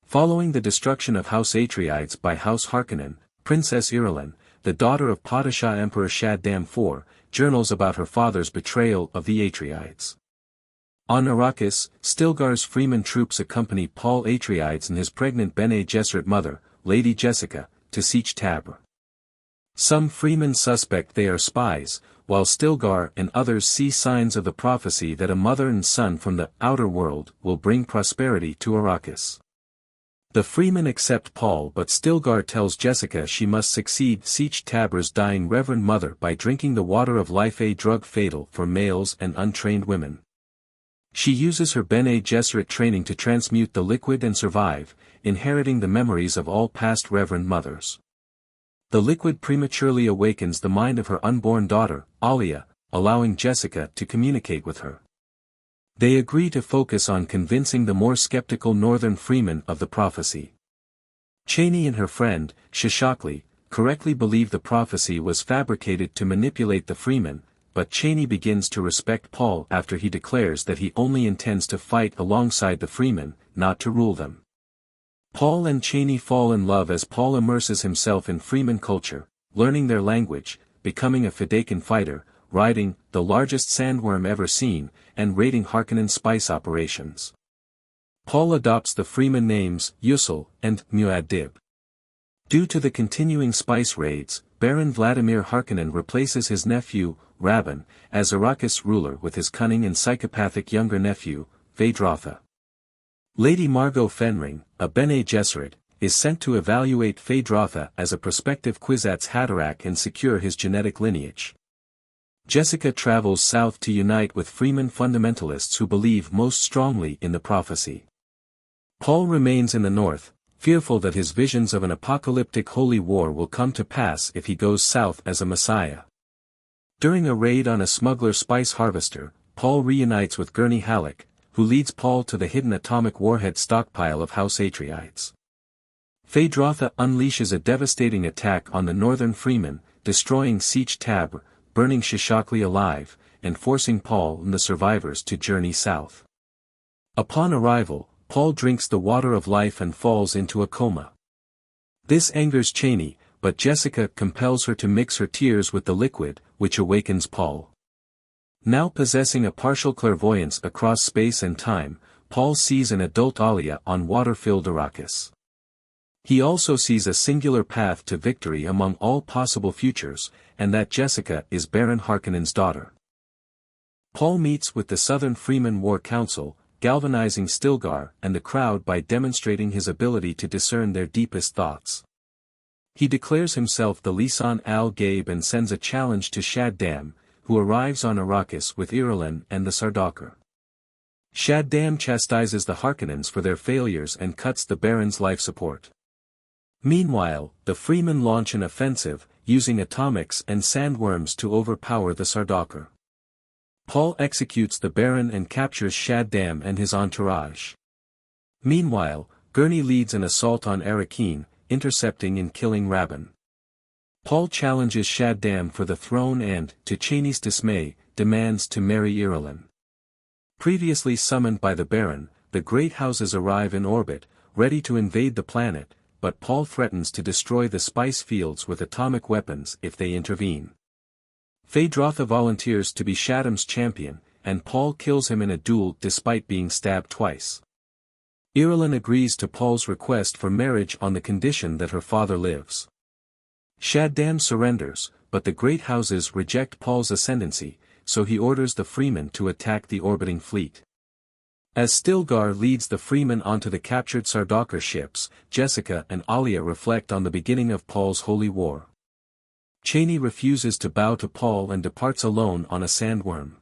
Following the destruction of House Atreides by House Harkonnen, Princess Irulan, the daughter of Padishah Emperor Shaddam IV, journals about her father's betrayal of the Atreides. On Arrakis, Stilgar's Freeman troops accompany Paul Atreides and his pregnant Bene Gesserit mother, Lady Jessica, to Sietch Tabr. Some Freemen suspect they are spies, while Stilgar and others see signs of the prophecy that a mother and son from the outer world will bring prosperity to Arrakis. The Freemen accept Paul, but Stilgar tells Jessica she must succeed Sietch Tabr's dying Reverend Mother by drinking the water of life, a drug fatal for males and untrained women. She uses her Bene Gesserit training to transmute the liquid and survive, inheriting the memories of all past Reverend Mothers. The liquid prematurely awakens the mind of her unborn daughter, Alia, allowing Jessica to communicate with her. They agree to focus on convincing the more skeptical northern freemen of the prophecy. Chani and her friend, Shishakli, correctly believe the prophecy was fabricated to manipulate the freemen, but Chani begins to respect Paul after he declares that he only intends to fight alongside the freemen, not to rule them. Paul and Chani fall in love as Paul immerses himself in freeman culture, learning their language, becoming a Fedaykin fighter, riding the largest sandworm ever seen, and raiding Harkonnen spice operations. Paul adopts the freeman names Yusul and Muad'Dib. Due to the continuing spice raids, Baron Vladimir Harkonnen replaces his nephew, Rabban, as Arrakis ruler with his cunning and psychopathic younger nephew, Phaedrotha. Lady Margot Fenring, a Bene Gesserit, is sent to evaluate Phaedrotha as a prospective Kwisatz Haderach and secure his genetic lineage. Jessica travels south to unite with Freeman fundamentalists who believe most strongly in the prophecy. Paul remains in the north, fearful that his visions of an apocalyptic holy war will come to pass if he goes south as a messiah. During a raid on a smuggler spice harvester, Paul reunites with Gurney Halleck, who leads Paul to the hidden atomic warhead stockpile of House Atreides. Phaedrotha unleashes a devastating attack on the northern freemen, destroying Sietch Tabr, burning Shishakli alive, and forcing Paul and the survivors to journey south. Upon arrival, Paul drinks the water of life and falls into a coma. This angers Chani, but Jessica compels her to mix her tears with the liquid, which awakens Paul. Now possessing a partial clairvoyance across space and time, Paul sees an adult Alia on water-filled Arrakis. He also sees a singular path to victory among all possible futures, and that Jessica is Baron Harkonnen's daughter. Paul meets with the Southern Freeman War Council, galvanizing Stilgar and the crowd by demonstrating his ability to discern their deepest thoughts. He declares himself the Lisan al-Gaib and sends a challenge to Shaddam, who arrives on Arrakis with Irulan and the Sardaukar. Shaddam chastises the Harkonnens for their failures and cuts the Baron's life support. Meanwhile, the Freemen launch an offensive, using atomics and sandworms to overpower the Sardaukar. Paul executes the Baron and captures Shaddam and his entourage. Meanwhile, Gurney leads an assault on Arrakeen, intercepting and killing Rabban. Paul challenges Shaddam for the throne and, to Chani's dismay, demands to marry Irulan. Previously summoned by the Baron, the great houses arrive in orbit, ready to invade the planet, but Paul threatens to destroy the spice fields with atomic weapons if they intervene. Phaedrotha volunteers to be Shaddam's champion, and Paul kills him in a duel despite being stabbed twice. Irulan agrees to Paul's request for marriage on the condition that her father lives. Shaddam surrenders, but the great houses reject Paul's ascendancy, so he orders the Freemen to attack the orbiting fleet. As Stilgar leads the Freemen onto the captured Sardaukar ships, Jessica and Alia reflect on the beginning of Paul's holy war. Chani refuses to bow to Paul and departs alone on a sandworm.